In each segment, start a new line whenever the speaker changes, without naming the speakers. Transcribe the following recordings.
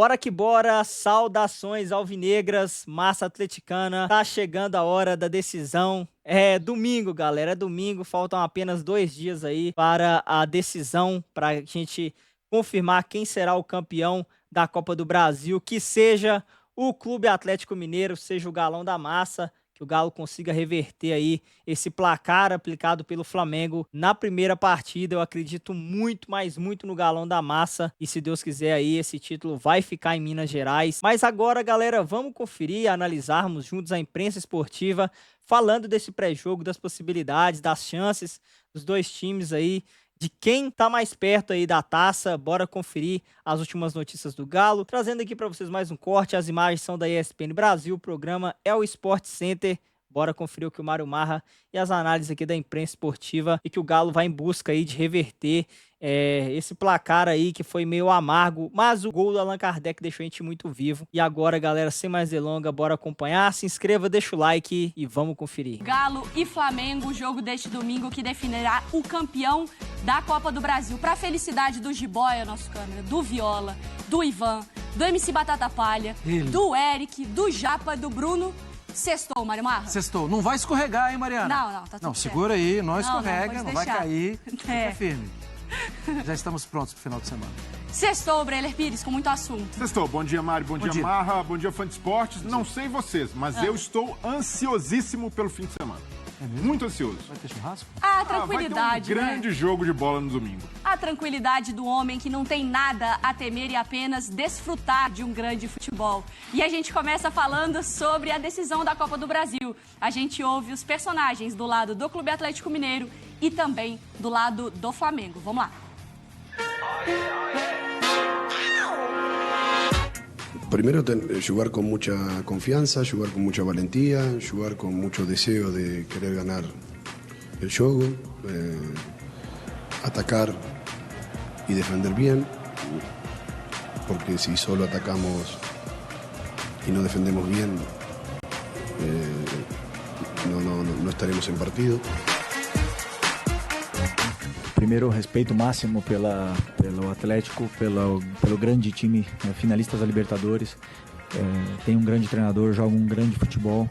Bora que bora, saudações alvinegras, massa atleticana, tá chegando a hora da decisão. É domingo, galera, é domingo, faltam apenas 2 dias aí para a decisão, para a gente confirmar quem será o campeão da Copa do Brasil, que seja o Clube Atlético Mineiro, seja o Galão da Massa, que o Galo consiga reverter aí esse placar aplicado pelo Flamengo na primeira partida. Eu acredito muito, mas muito no Galão da Massa e se Deus quiser aí esse título vai ficar em Minas Gerais. Mas agora, galera, vamos conferir, analisarmos juntos a imprensa esportiva, falando desse pré-jogo, das possibilidades, das chances dos dois times aí, de quem tá mais perto aí da taça. Bora conferir as últimas notícias do Galo, trazendo aqui para vocês mais um corte. As imagens são da ESPN Brasil, o programa é o Sport Center. Bora conferir o que o Mário Marra e as análises aqui da imprensa esportiva e que o Galo vai em busca aí de reverter esse placar aí que foi meio amargo, mas o gol do Allan Kardec deixou a gente muito vivo. E agora, galera, sem mais delongas, bora acompanhar, se inscreva, deixa o like e vamos conferir.
Galo e Flamengo, jogo deste domingo que definirá o campeão da Copa do Brasil. Pra felicidade do Jiboia, nosso câmera, do Viola, do Ivan, do MC Batata Palha, do Eric, do Japa, do Bruno. Sextou, Mário Marra?
Sextou. Não vai escorregar, hein, Mariana?
Não, tá tudo
Não,
certo.
segura aí, não escorrega, não vai cair.
É.
Fica firme. Já estamos prontos pro final de semana.
Sextou, Breler Pires, com muito assunto.
Sextou. Bom dia, Mário. Bom dia, Marra. Bom dia, fã de esportes. Não sei vocês, mas eu estou ansiosíssimo pelo fim de semana. Muito ansioso.
Vai ter churrasco?
A tranquilidade,
vai ter um grande jogo de bola no domingo.
A tranquilidade do homem que não tem nada a temer e apenas desfrutar de um grande futebol. E a gente começa falando sobre a decisão da Copa do Brasil. A gente ouve os personagens do lado do Clube Atlético Mineiro e também do lado do Flamengo. Vamos lá.
Primero, jugar con mucha confianza, jugar con mucha valentía, jugar con mucho deseo de querer ganar el juego, atacar y defender bien, porque si solo atacamos y no defendemos bien, no estaremos en partido.
Primeiro, respeito máximo pelo Atlético, pelo grande time, finalistas da Libertadores. Tem um grande treinador, joga um grande futebol,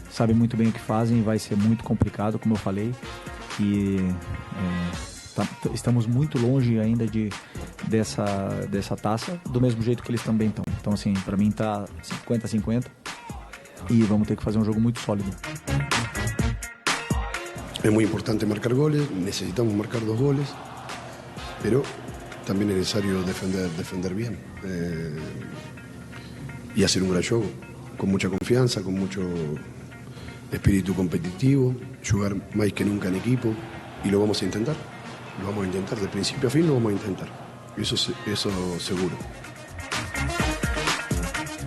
sabe muito bem o que fazem, vai ser muito complicado, como eu falei. E estamos muito longe ainda dessa taça, do mesmo jeito que eles também estão. Então, assim, para mim tá 50-50 e vamos ter que fazer um jogo muito sólido.
Es muy importante marcar goles, necesitamos marcar 2 goles, pero también es necesario defender bien y hacer un gran juego, con mucha confianza, con mucho espíritu competitivo, jugar más que nunca en equipo y lo vamos a intentar de principio a fin lo vamos a intentar, eso seguro.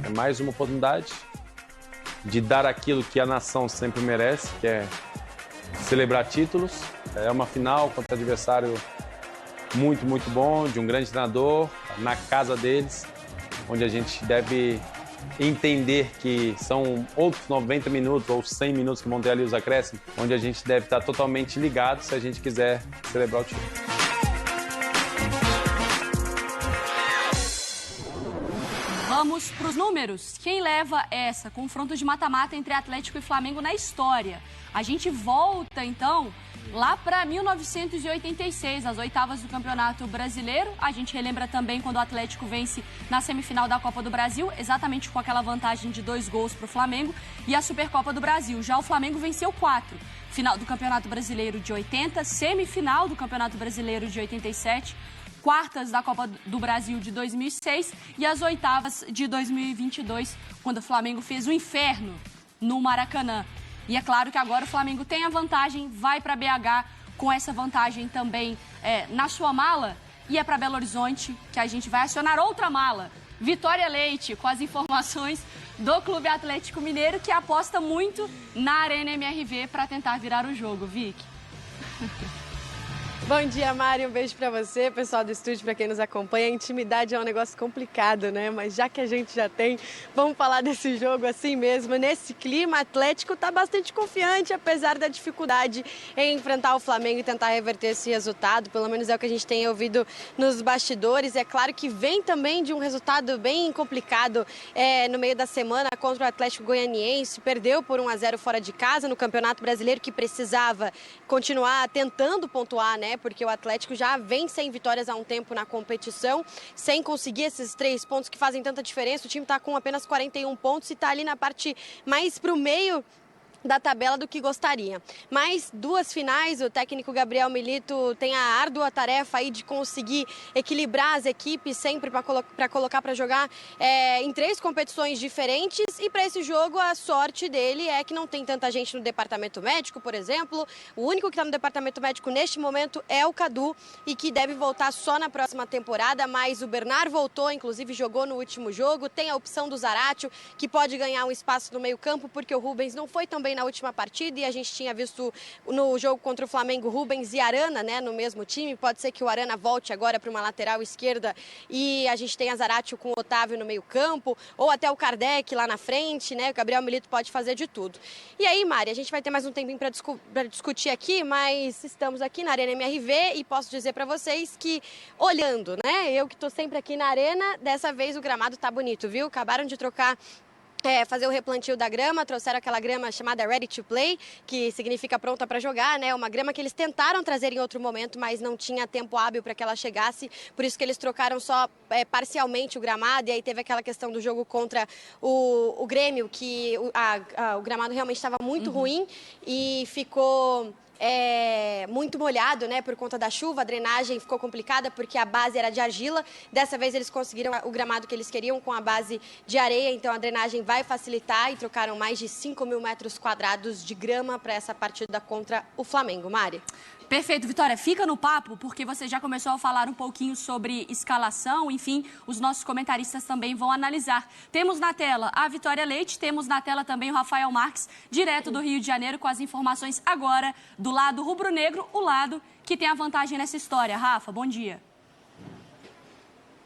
É mais uma oportunidade de dar aquilo que a nação sempre merece, que é celebrar títulos. É uma final contra um adversário muito, muito bom, de um grande treinador, na casa deles, onde a gente deve entender que são outros 90 minutos ou 100 minutos que vão ter ali os acréscimos, onde a gente deve estar totalmente ligado se a gente quiser celebrar o título.
Vamos para os números. Quem leva essa? Confronto de mata-mata entre Atlético e Flamengo na história. A gente volta, então, lá para 1986, as oitavas do Campeonato Brasileiro. A gente relembra também quando o Atlético vence na semifinal da Copa do Brasil, exatamente com aquela vantagem de 2 gols para o Flamengo, e a Supercopa do Brasil. Já o Flamengo venceu 4. Final do Campeonato Brasileiro de 80, semifinal do Campeonato Brasileiro de 87, quartas da Copa do Brasil de 2006 e as oitavas de 2022, quando o Flamengo fez o inferno no Maracanã. E é claro que agora o Flamengo tem a vantagem, vai para BH com essa vantagem também na sua mala, e é para Belo Horizonte que a gente vai acionar outra mala. Vitória Leite, com as informações do Clube Atlético Mineiro, que aposta muito na Arena MRV para tentar virar o jogo. Vic.
Bom dia, Mari. Um beijo pra você, pessoal do estúdio, pra quem nos acompanha. A intimidade é um negócio complicado, né? Mas já que a gente já tem, vamos falar desse jogo assim mesmo. Nesse clima, o Atlético tá bastante confiante, apesar da dificuldade em enfrentar o Flamengo e tentar reverter esse resultado. Pelo menos é o que a gente tem ouvido nos bastidores. É claro que vem também de um resultado bem complicado no meio da semana contra o Atlético Goianiense. Perdeu por 1-0 fora de casa no Campeonato Brasileiro, que precisava continuar tentando pontuar, né? Porque o Atlético já vem sem vitórias há um tempo na competição, sem conseguir esses 3 pontos que fazem tanta diferença. O time está com apenas 41 pontos e está ali na parte mais para o meio da tabela do que gostaria. Mas 2 finais, o técnico Gabriel Milito tem a árdua tarefa aí de conseguir equilibrar as equipes sempre para colocar para jogar em 3 competições diferentes, e para esse jogo a sorte dele é que não tem tanta gente no departamento médico, por exemplo. O único que está no departamento médico neste momento é o Cadu, e que deve voltar só na próxima temporada, mas o Bernard voltou, inclusive jogou no último jogo. Tem a opção do Zaratio, que pode ganhar um espaço no meio campo, porque o Rubens não foi tão bem na última partida, e a gente tinha visto no jogo contra o Flamengo Rubens e Arana, né, no mesmo time. Pode ser que o Arana volte agora para uma lateral esquerda e a gente tenha Zaratio com o Otávio no meio campo, ou até o Kardec lá na frente, né? O Gabriel Milito pode fazer de tudo. E aí, Mari, a gente vai ter mais um tempinho para discutir aqui, mas estamos aqui na Arena MRV e posso dizer para vocês que, olhando, né, eu que estou sempre aqui na Arena, dessa vez o gramado tá bonito, viu? Acabaram de trocar fazer o replantio da grama, trouxeram aquela grama chamada Ready to Play, que significa pronta para jogar, né? Uma grama que eles tentaram trazer em outro momento, mas não tinha tempo hábil para que ela chegasse, por isso que eles trocaram só parcialmente o gramado, e aí teve aquela questão do jogo contra o Grêmio, que o gramado realmente estava muito ruim e ficou muito molhado, né, por conta da chuva. A drenagem ficou complicada porque a base era de argila. Dessa vez eles conseguiram o gramado que eles queriam com a base de areia, então a drenagem vai facilitar, e trocaram mais de 5.000 metros quadrados de grama para essa partida contra o Flamengo. Mari?
Perfeito, Vitória. Fica no papo, porque você já começou a falar um pouquinho sobre escalação. Enfim, os nossos comentaristas também vão analisar. Temos na tela a Vitória Leite, temos na tela também o Rafael Marques, direto do Rio de Janeiro, com as informações agora do lado rubro-negro, o lado que tem a vantagem nessa história. Rafa, bom dia.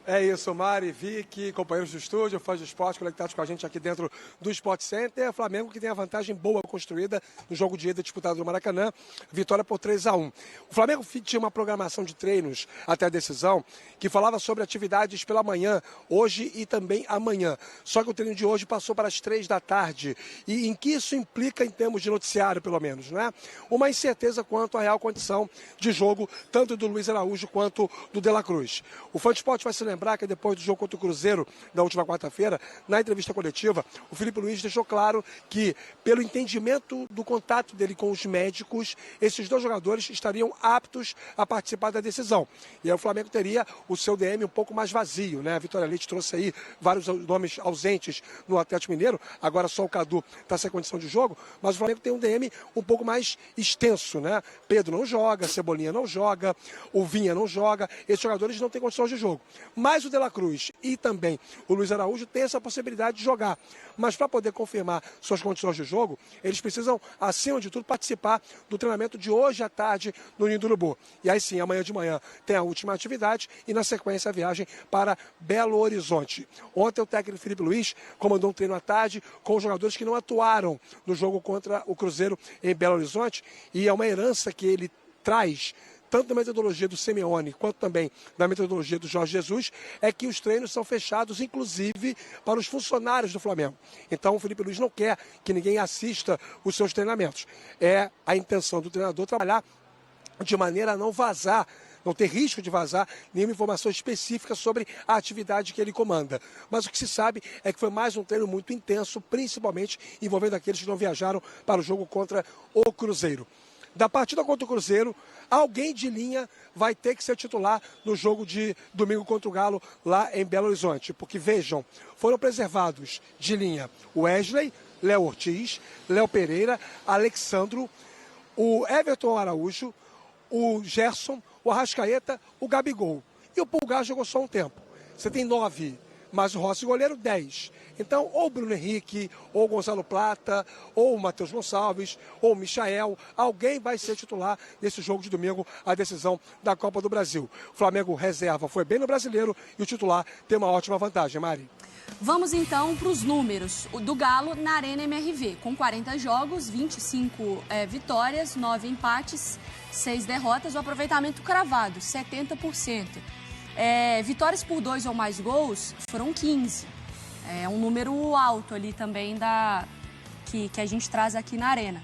É isso, Mari, Vicky, companheiros do estúdio, fãs do esporte conectados com a gente aqui dentro do Sport Center. Flamengo que tem a vantagem boa construída no jogo de ida disputado no Maracanã, vitória por 3-1. O Flamengo tinha uma programação de treinos até a decisão que falava sobre atividades pela manhã, hoje e também amanhã. Só que o treino de hoje passou para as 3 da tarde. E em que isso implica em termos de noticiário, pelo menos, né? Uma incerteza quanto à real condição de jogo, tanto do Luiz Araújo quanto do De La Cruz. O Fã de Esporte vai se lembrar que depois do jogo contra o Cruzeiro, na última quarta-feira, na entrevista coletiva, o Felipe Luiz deixou claro que, pelo entendimento do contato dele com os médicos, esses 2 jogadores estariam aptos a participar da decisão. E aí o Flamengo teria o seu DM um pouco mais vazio, né? A Vitória Leite trouxe aí vários nomes ausentes no Atlético Mineiro, agora só o Cadu está sem condição de jogo, mas o Flamengo tem um DM um pouco mais extenso, né? Pedro não joga, Cebolinha não joga, o Vinha não joga, esses jogadores não têm condições de jogo. Mas o De La Cruz e também o Luiz Araújo têm essa possibilidade de jogar. Mas para poder confirmar suas condições de jogo, eles precisam, acima de tudo, participar do treinamento de hoje à tarde no Ninho do Urubu. E aí sim, amanhã de manhã tem a última atividade e na sequência a viagem para Belo Horizonte. Ontem o técnico Felipe Luiz comandou um treino à tarde com os jogadores que não atuaram no jogo contra o Cruzeiro em Belo Horizonte, e é uma herança que ele traz tanto da metodologia do Simeone quanto também da metodologia do Jorge Jesus, é que os treinos são fechados, inclusive, para os funcionários do Flamengo. Então, o Felipe Luiz não quer que ninguém assista os seus treinamentos. É a intenção do treinador trabalhar de maneira a não vazar, não ter risco de vazar nenhuma informação específica sobre a atividade que ele comanda. Mas o que se sabe é que foi mais um treino muito intenso, principalmente envolvendo aqueles que não viajaram para o jogo contra o Cruzeiro. Da partida contra o Cruzeiro, alguém de linha vai ter que ser titular no jogo de domingo contra o Galo lá em Belo Horizonte. Porque, vejam, foram preservados de linha o Wesley, Léo Ortiz, Léo Pereira, Alexandro, o Everton Araújo, o Gerson, o Arrascaeta, o Gabigol. E o Pulgar jogou só um tempo. Você tem 9 mas o Rossi goleiro 10. Então, ou o Bruno Henrique, ou o Gonçalo Plata, ou o Matheus Gonçalves, ou o Michael, alguém vai ser titular nesse jogo de domingo, a decisão da Copa do Brasil. O Flamengo reserva foi bem no Brasileiro e o titular tem uma ótima vantagem, Mari.
Vamos então para os números do Galo na Arena MRV, com 40 jogos, 25 vitórias, 9 empates, 6 derrotas, o aproveitamento cravado, 70%. Vitórias por 2 ou mais gols foram 15. É um número alto ali também que a gente traz aqui na Arena.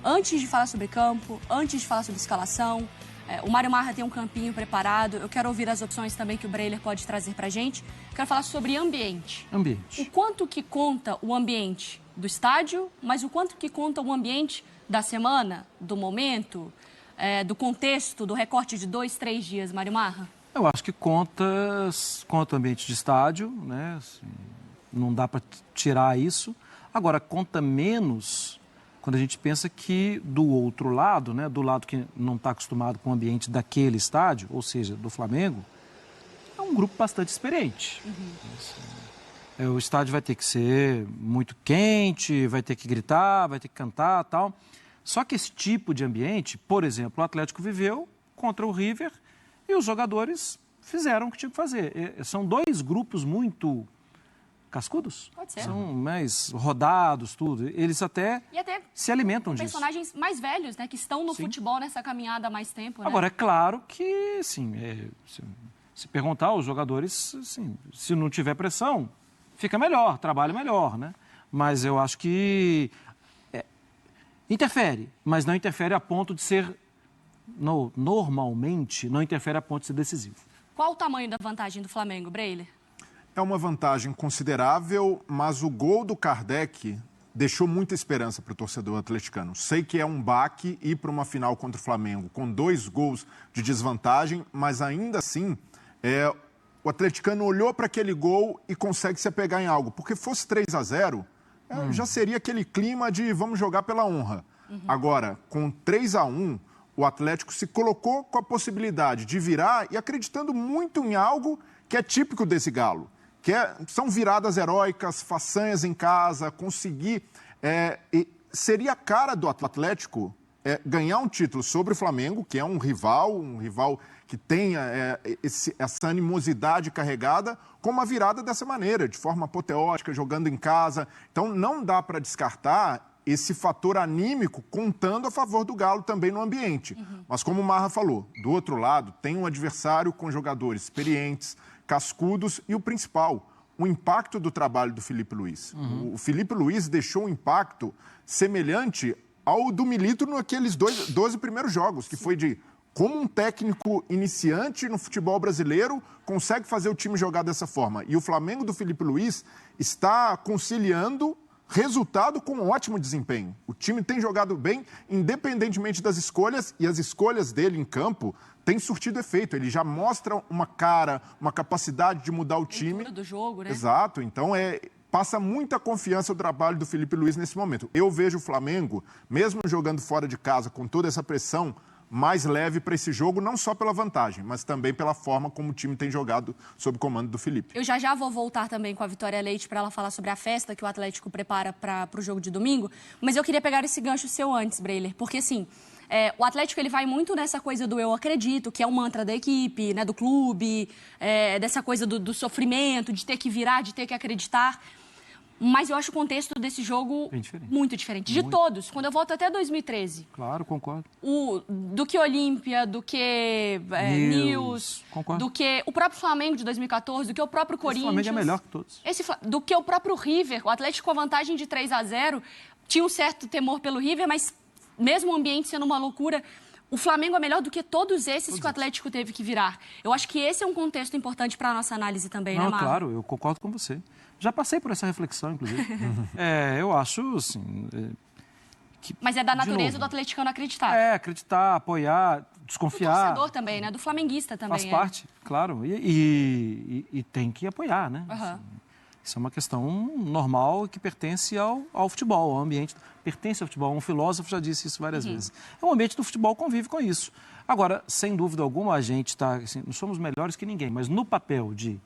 Antes de falar sobre campo, antes de falar sobre escalação, o Mário Marra tem um campinho preparado. Eu quero ouvir as opções também que o Breiler pode trazer pra gente. Quero falar sobre ambiente.
Ambiente.
O quanto que conta o ambiente do estádio, mas o quanto que conta o ambiente da semana, do momento, do contexto, do recorte de 2, 3 dias, Mário Marra?
Eu acho que conta o ambiente de estádio, né? Assim, não dá para tirar isso. Agora, conta menos quando a gente pensa que do outro lado, né, do lado que não está acostumado com o ambiente daquele estádio, ou seja, do Flamengo, é um grupo bastante experiente. O estádio vai ter que ser muito quente, vai ter que gritar, vai ter que cantar, tal. Só que esse tipo de ambiente, por exemplo, o Atlético viveu contra o River e os jogadores fizeram o que tinham que fazer. São 2 grupos muito cascudos.
Pode ser.
São mais rodados, tudo. Eles até se alimentam disso.
Personagens mais velhos, né, que estão no futebol nessa caminhada há mais tempo. Né?
Agora, é claro que, assim, se perguntar aos jogadores, assim, se não tiver pressão, fica melhor, trabalha melhor, né? Mas eu acho que interfere, mas não interfere a ponto de ser, normalmente, não interfere a ponto de ser decisivo.
Qual o tamanho da vantagem do Flamengo, Breiler?
É uma vantagem considerável, mas o gol do Kardec deixou muita esperança para o torcedor atleticano. Sei que é um baque ir para uma final contra o Flamengo com 2 gols de desvantagem, mas ainda assim o atleticano olhou para aquele gol e consegue se apegar em algo. Porque fosse 3-0, já seria aquele clima de vamos jogar pela honra. Agora, com 3-1, o Atlético se colocou com a possibilidade de virar e acreditando muito em algo que é típico desse Galo. São viradas heróicas, façanhas em casa, conseguir... seria a cara do Atlético ganhar um título sobre o Flamengo, que é um rival que tenha essa animosidade carregada, com uma virada dessa maneira, de forma apoteótica, jogando em casa. Então, não dá para descartar esse fator anímico contando a favor do Galo também no ambiente. Mas, como o Marra falou, do outro lado, tem um adversário com jogadores experientes, cascudos e o principal, o impacto do trabalho do Filipe Luís. O Filipe Luís deixou um impacto semelhante ao do Milito naqueles 12 primeiros jogos, que foi de como um técnico iniciante no futebol brasileiro consegue fazer o time jogar dessa forma. E o Flamengo do Filipe Luís está conciliando resultado com um ótimo desempenho. O time tem jogado bem, independentemente das escolhas, e as escolhas dele em campo têm surtido efeito. Ele já mostra uma cara, uma capacidade de mudar o time.
Do jogo, né?
Exato. Então, passa muita confiança o trabalho do Filipe Luís nesse momento. Eu vejo o Flamengo, mesmo jogando fora de casa, com toda essa pressão, mais leve para esse jogo, não só pela vantagem, mas também pela forma como o time tem jogado sob o comando do Felipe.
Eu já vou voltar também com a Vitória Leite para ela falar sobre a festa que o Atlético prepara para o jogo de domingo, mas eu queria pegar esse gancho seu antes, Breiler, porque assim, o Atlético ele vai muito nessa coisa do eu acredito, que é um mantra da equipe, né, do clube, dessa coisa do sofrimento, de ter que virar, de ter que acreditar. Mas eu acho o contexto desse jogo muito diferente. De todos. Quando eu volto até 2013.
Claro, concordo.
Do que Olímpia, do que News, do que o próprio Flamengo de 2014, do que o próprio Corinthians.
O Flamengo é melhor que todos.
Do que o próprio River. O Atlético com a vantagem de 3-0. Tinha um certo temor pelo River, mas mesmo o ambiente sendo uma loucura... O Flamengo é melhor do que todos esses que o Atlético teve que virar. Eu acho que esse é um contexto importante para a nossa análise também, né, Marcos?
Claro, eu concordo com você. Já passei por essa reflexão, inclusive. Eu acho, assim...
Mas é da natureza do atleticano acreditar.
Acreditar, apoiar, desconfiar.
Do torcedor também, né? Do flamenguista também.
Faz parte, claro. E tem que apoiar, né? Isso é uma questão normal que pertence ao futebol, ao ambiente. Pertence ao futebol. Um filósofo já disse isso várias vezes. O ambiente do futebol convive com isso. Agora, sem dúvida alguma, a gente está... Assim, não somos melhores que ninguém, mas no papel de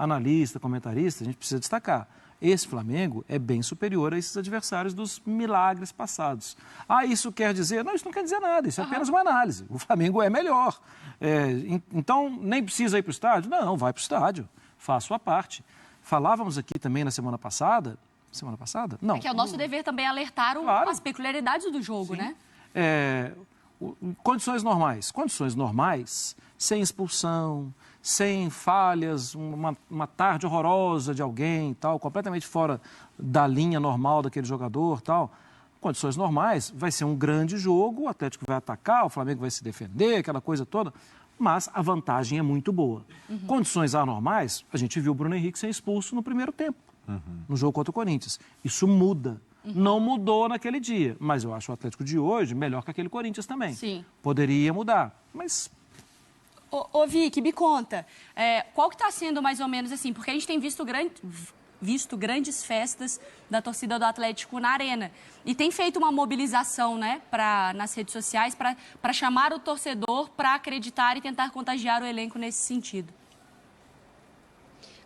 analista, comentarista, a gente precisa destacar. Esse Flamengo é bem superior a esses adversários dos milagres passados. Ah, isso quer dizer? Não, isso não quer dizer nada, isso é apenas uma análise. O Flamengo é melhor. Então, nem precisa ir para o estádio? Não, vai para o estádio, faça a sua parte. Falávamos aqui também na semana passada? Não.
É que é o nosso dever também alertar as peculiaridades do jogo, né?
Condições normais, sem expulsão, sem falhas, uma tarde horrorosa de alguém, tal, completamente fora da linha normal daquele jogador, tal. Condições normais, vai ser um grande jogo, o Atlético vai atacar, o Flamengo vai se defender, aquela coisa toda, mas a vantagem é muito boa. Condições anormais, a gente viu o Bruno Henrique ser expulso no primeiro tempo, no jogo contra o Corinthians. Isso muda. Não mudou naquele dia, mas eu acho o Atlético de hoje melhor que aquele Corinthians também.
Sim.
Poderia mudar, mas...
Ô Vicky, me conta, qual que está sendo mais ou menos assim, porque a gente tem visto grandes festas da torcida do Atlético na Arena e tem feito uma mobilização, né, nas redes sociais para chamar o torcedor para acreditar e tentar contagiar o elenco nesse sentido.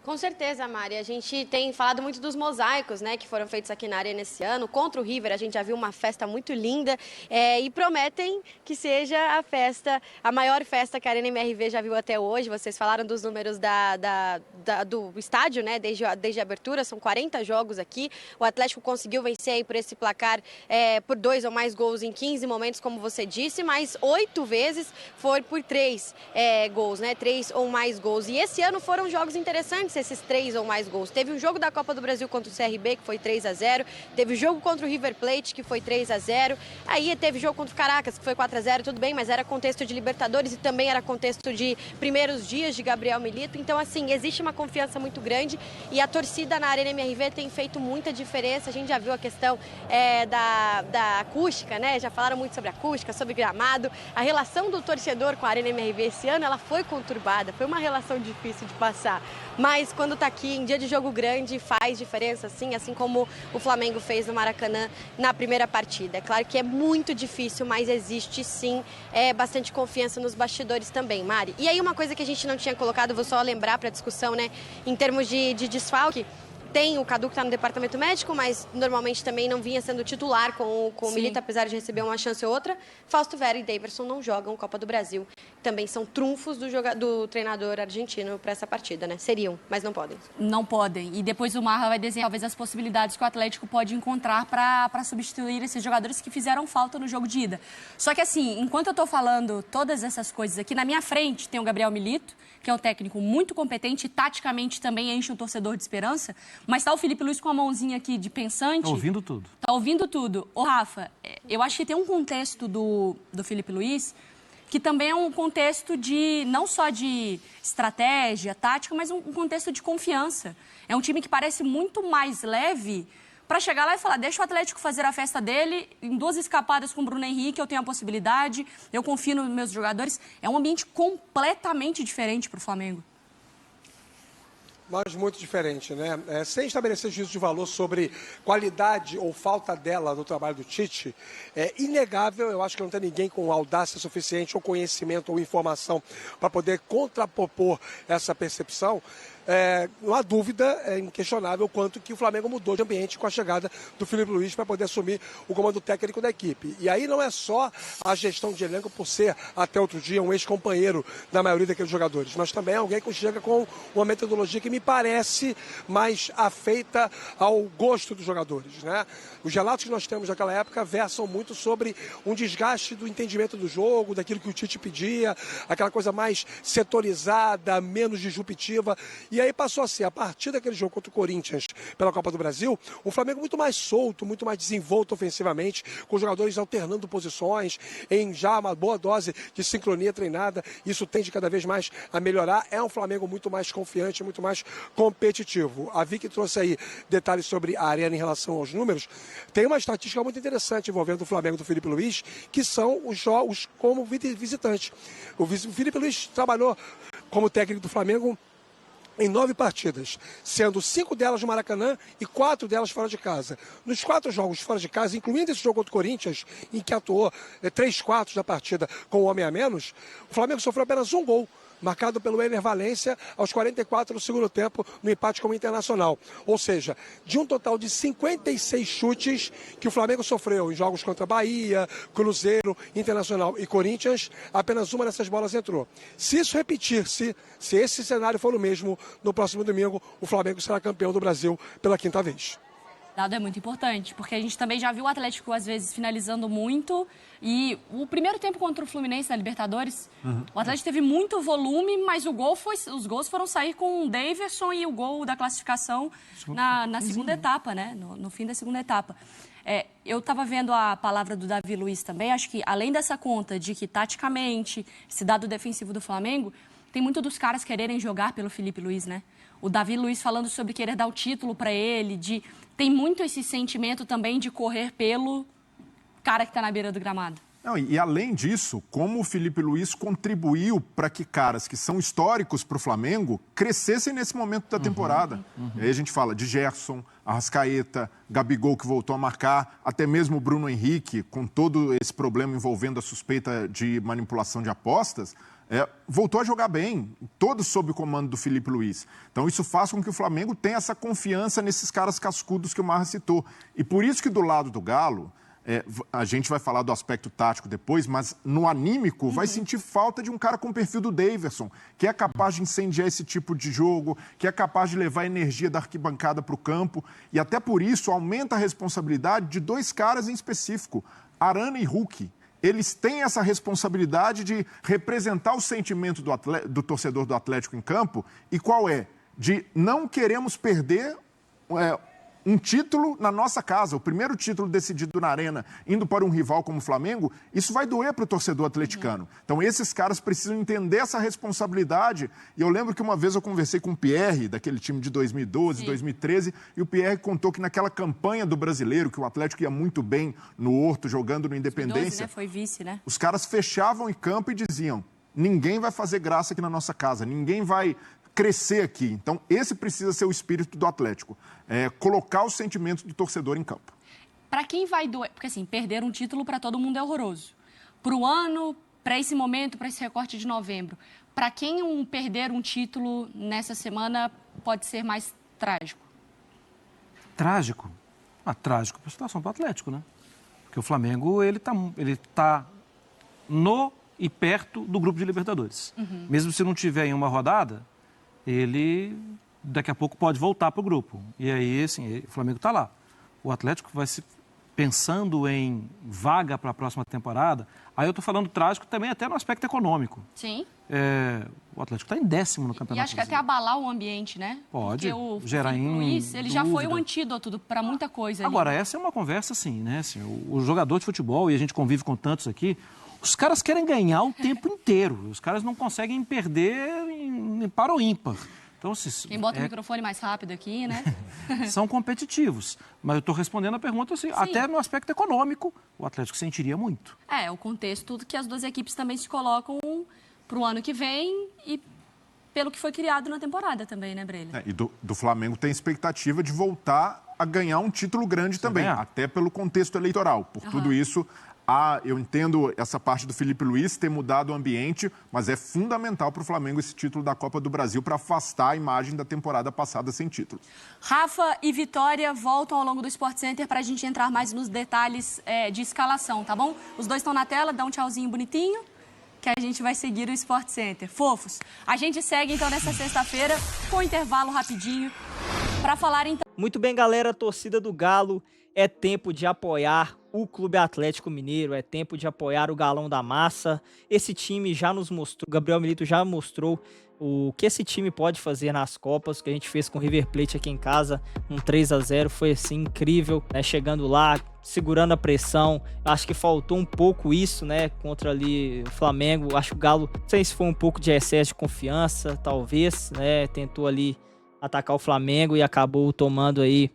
Com certeza, Mari. A gente tem falado muito dos mosaicos, né, que foram feitos aqui na Arena esse ano. Contra o River, a gente já viu uma festa muito linda e prometem que seja a maior festa que a Arena MRV já viu até hoje. Vocês falaram dos números do estádio, né, desde a abertura, são 40 jogos aqui. O Atlético conseguiu vencer aí por esse placar por 2 ou mais gols em 15 momentos, como você disse, mas 8 vezes foi por 3 gols, né, 3 ou mais gols. E esse ano foram jogos interessantes, esses 3 ou mais gols. Teve um jogo da Copa do Brasil contra o CRB, que foi 3-0. Teve jogo contra o River Plate, que foi 3-0. Aí teve jogo contra o Caracas, que foi 4-0, tudo bem, mas era contexto de Libertadores e também era contexto de primeiros dias de Gabriel Milito. Então, assim, existe uma confiança muito grande e a torcida na Arena MRV tem feito muita diferença. A gente já viu a questão da acústica, né? Já falaram muito sobre acústica, sobre gramado. A relação do torcedor com a Arena MRV esse ano, ela foi conturbada, foi uma relação difícil de passar. Mas quando tá aqui em dia de jogo grande faz diferença, sim, assim como o Flamengo fez no Maracanã na primeira partida. É claro que é muito difícil, mas existe sim bastante confiança nos bastidores também, Mari. E aí uma coisa que a gente não tinha colocado, vou só lembrar para a discussão, né, em termos de desfalque. Tem o Cadu que está no departamento médico, mas normalmente também não vinha sendo titular com o Milito, apesar de receber uma chance ou outra. Fausto Vera e Daverson não jogam Copa do Brasil. Também são trunfos do treinador argentino para essa partida, né? Seriam, mas não podem.
Não podem. E depois o Marra vai desenhar talvez as possibilidades que o Atlético pode encontrar para substituir esses jogadores que fizeram falta no jogo de ida. Só que assim, enquanto eu estou falando todas essas coisas aqui, na minha frente tem o Gabriel Milito, que é um técnico muito competente e taticamente também enche o torcedor de esperança. Mas tá o Felipe Luiz com a mãozinha aqui de pensante.
Tá ouvindo tudo.
Tá ouvindo tudo. Ô, Rafa, eu acho que tem um contexto do Felipe Luiz que também é um contexto não só de estratégia, tática, mas um contexto de confiança. É um time que parece muito mais leve para chegar lá e falar, deixa o Atlético fazer a festa dele, em 2 escapadas com o Bruno Henrique, eu tenho a possibilidade, eu confio nos meus jogadores. É um ambiente completamente diferente para o Flamengo.
Mas muito diferente, né? Sem estabelecer juízo de valor sobre qualidade ou falta dela no trabalho do Tite, é inegável, eu acho que não tem ninguém com audácia suficiente ou conhecimento ou informação para poder contrapor essa percepção. Não há dúvida, é inquestionável o quanto que o Flamengo mudou de ambiente com a chegada do Felipe Luiz para poder assumir o comando técnico da equipe. E aí não é só a gestão de elenco por ser, até outro dia, um ex-companheiro da maioria daqueles jogadores, mas também alguém que chega com uma metodologia que me parece mais afeita ao gosto dos jogadores, né? Os relatos que nós temos naquela época versam muito sobre um desgaste do entendimento do jogo, daquilo que o Tite pedia, aquela coisa mais setorizada, menos disruptiva. E aí passou a ser, a partir daquele jogo contra o Corinthians pela Copa do Brasil, um Flamengo muito mais solto, muito mais desenvolto ofensivamente, com jogadores alternando posições, em já uma boa dose de sincronia treinada. Isso tende cada vez mais a melhorar. É um Flamengo muito mais confiante, muito mais competitivo. A Vicky trouxe aí detalhes sobre a Arena em relação aos números. Tem uma estatística muito interessante envolvendo o Flamengo do Felipe Luiz, que são os jogos como visitante. O Felipe Luiz trabalhou como técnico do Flamengo em 9 partidas, sendo 5 delas no Maracanã e 4 delas fora de casa. Nos 4 jogos fora de casa, incluindo esse jogo contra o Corinthians, em que atuou 3/4 da partida com o homem a menos, o Flamengo sofreu apenas 1 gol marcado pelo Ener Valencia aos 44 do segundo tempo, no empate com o Internacional. Ou seja, de um total de 56 chutes que o Flamengo sofreu em jogos contra Bahia, Cruzeiro, Internacional e Corinthians, apenas uma dessas bolas entrou. Se isso repetir-se, se esse cenário for o mesmo, no próximo domingo, o Flamengo será campeão do Brasil pela 5ª vez.
Dado é muito importante, porque a gente também já viu o Atlético, às vezes, finalizando muito. E o primeiro tempo contra o Fluminense na Libertadores, o Atlético teve muito volume, mas os gols foram sair com o Daverson e o gol da classificação na segunda etapa, né? No fim da segunda etapa. Eu estava vendo a palavra do Davi Luiz também. Acho que, além dessa conta de que, taticamente, esse dado defensivo do Flamengo, tem muito dos caras quererem jogar pelo Felipe Luiz, né? O Davi Luiz falando sobre querer dar o título para ele, tem muito esse sentimento também de correr pelo cara que está na beira do gramado.
Não, e além disso, como o Felipe Luiz contribuiu para que caras que são históricos para o Flamengo crescessem nesse momento da temporada. E aí a gente fala de Gerson, Arrascaeta, Gabigol que voltou a marcar, até mesmo o Bruno Henrique, com todo esse problema envolvendo a suspeita de manipulação de apostas, voltou a jogar bem, todos sob o comando do Felipe Luiz. Então isso faz com que o Flamengo tenha essa confiança nesses caras cascudos que o Marra citou. E por isso que do lado do Galo, a gente vai falar do aspecto tático depois, mas no anímico vai sentir falta de um cara com o perfil do Daverson, que é capaz de incendiar esse tipo de jogo, que é capaz de levar a energia da arquibancada para o campo, e até por isso aumenta a responsabilidade de 2 caras em específico, Arana e Hulk. Eles têm essa responsabilidade de representar o sentimento do torcedor do Atlético em campo, e qual é? De não queremos perder um título na nossa casa, o primeiro título decidido na Arena, indo para um rival como o Flamengo, isso vai doer para o torcedor atleticano. Então, esses caras precisam entender essa responsabilidade. E eu lembro que uma vez eu conversei com o Pierre, daquele time de 2012, 2013, e o Pierre contou que naquela campanha do Brasileiro, que o Atlético ia muito bem no Horto, jogando no Independência...
2012, né? Foi vice, né?
Os caras fechavam em campo e diziam, ninguém vai fazer graça aqui na nossa casa, ninguém vai crescer aqui. Então, esse precisa ser o espírito do Atlético. Colocar os sentimentos do torcedor em campo.
Para quem vai doer... Porque, assim, perder um título para todo mundo é horroroso. Para o ano, para esse momento, para esse recorte de novembro. Para quem perder um título nessa semana pode ser mais trágico?
Trágico? Trágico para a situação do Atlético, né? Porque o Flamengo, ele tá no e perto do grupo de Libertadores. Mesmo se não tiver em uma rodada, ele daqui a pouco pode voltar para o grupo. E aí, assim, o Flamengo está lá. O Atlético vai se pensando em vaga para a próxima temporada. Aí eu estou falando trágico também até no aspecto econômico.
Sim.
O Atlético está em 10º no Campeonato.
E acho que até abalar o ambiente, né?
Pode.
Porque
gerar
Felipe Luiz, ele já foi o antídoto para muita coisa.
Agora, essa é uma conversa assim, né? Assim, o jogador de futebol, e a gente convive com tantos aqui, os caras querem ganhar o tempo inteiro. Os caras não conseguem perder em par ou ímpar. Então,
quem bota o microfone mais rápido aqui, né?
São competitivos. Mas eu estou respondendo a pergunta assim, até no aspecto econômico, o Atlético sentiria muito.
O contexto que as duas equipes também se colocam para o ano que vem e pelo que foi criado na temporada também, né, Breila?
E do Flamengo tem expectativa de voltar a ganhar um título grande também, até pelo contexto eleitoral. Por tudo isso, eu entendo essa parte do Felipe Luiz ter mudado o ambiente, mas é fundamental para o Flamengo esse título da Copa do Brasil para afastar a imagem da temporada passada sem título.
Rafa e Vitória voltam ao longo do Sport Center para a gente entrar mais nos detalhes de escalação, tá bom? Os dois estão na tela, dá um tchauzinho bonitinho, que a gente vai seguir o Sport Center. Fofos, a gente segue então nessa sexta-feira com um intervalo rapidinho para falar então...
Muito bem, galera, torcida do Galo, é tempo de apoiar o Clube Atlético Mineiro, é tempo de apoiar o Galão da Massa. Esse time já nos mostrou, o Gabriel Milito já mostrou o que esse time pode fazer nas Copas, que a gente fez com o River Plate aqui em casa, um 3-0, foi assim incrível, né? Chegando lá, segurando a pressão, acho que faltou um pouco isso, né, contra ali o Flamengo. Acho que o Galo, não sei se foi um pouco de excesso de confiança, talvez, né, tentou ali atacar o Flamengo e acabou tomando aí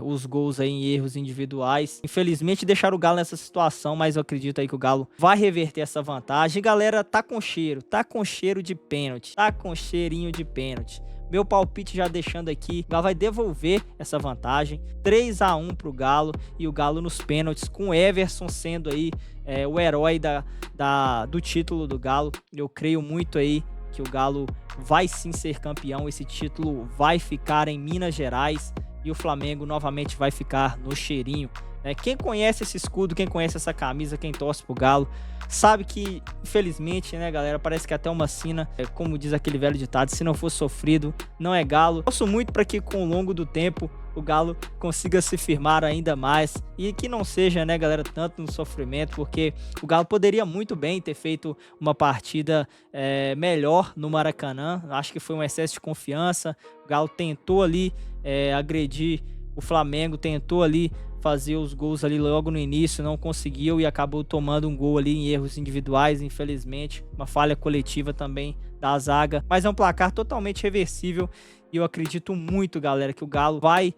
os gols aí em erros individuais. Infelizmente deixaram o Galo nessa situação, mas eu acredito aí que o Galo vai reverter essa vantagem. E galera, tá com cheiro de pênalti, tá com cheirinho de pênalti. Meu palpite já deixando aqui, o Galo vai devolver essa vantagem, 3-1 pro Galo, e o Galo nos pênaltis, com o Everson sendo aí o herói do título do Galo. Eu creio muito aí que o Galo vai sim ser campeão, esse título vai ficar em Minas Gerais e o Flamengo novamente vai ficar no cheirinho. Quem conhece esse escudo, quem conhece essa camisa, quem torce pro Galo, sabe que, infelizmente, né, galera, parece que até uma sina, como diz aquele velho ditado, se não for sofrido, não é Galo. Torço muito para que, com o longo do tempo, o Galo consiga se firmar ainda mais e que não seja, né, galera, tanto no sofrimento, porque o Galo poderia muito bem ter feito uma partida melhor no Maracanã. Acho que foi um excesso de confiança. O Galo tentou ali agredir o Flamengo, tentou ali fazer os gols ali logo no início, não conseguiu e acabou tomando um gol ali em erros individuais, infelizmente, uma falha coletiva também da zaga, mas é um placar totalmente reversível e eu acredito muito, galera, que o Galo vai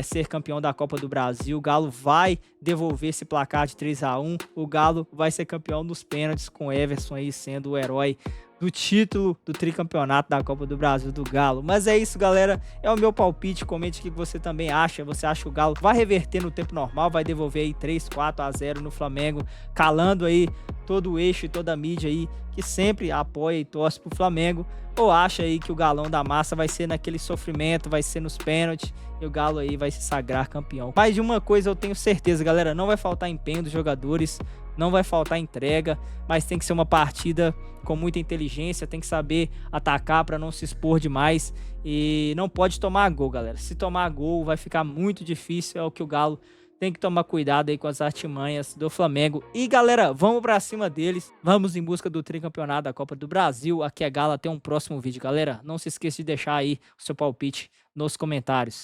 ser campeão da Copa do Brasil, o Galo vai devolver esse placar de 3-1, o Galo vai ser campeão nos pênaltis, com o Everson aí sendo o herói do título do tricampeonato da Copa do Brasil do Galo. Mas é isso, galera, é o meu palpite. Comente o que você também acha. Você acha que o Galo vai reverter no tempo normal, vai devolver aí 3-4-0 no Flamengo, calando aí todo o eixo e toda a mídia aí que sempre apoia e torce pro Flamengo, ou acha aí que o Galão da Massa vai ser naquele sofrimento, vai ser nos pênaltis e o Galo aí vai se sagrar campeão? Mas de uma coisa eu tenho certeza, galera, não vai faltar empenho dos jogadores, não vai faltar entrega, mas tem que ser uma partida com muita inteligência, tem que saber atacar para não se expor demais e não pode tomar gol, galera. Se tomar gol vai ficar muito difícil, é o que o Galo tem que tomar cuidado aí com as artimanhas do Flamengo. E galera, vamos pra cima deles, vamos em busca do tricampeonato da Copa do Brasil. Aqui é Galo, até um próximo vídeo, galera. Não se esqueça de deixar aí o seu palpite nos comentários.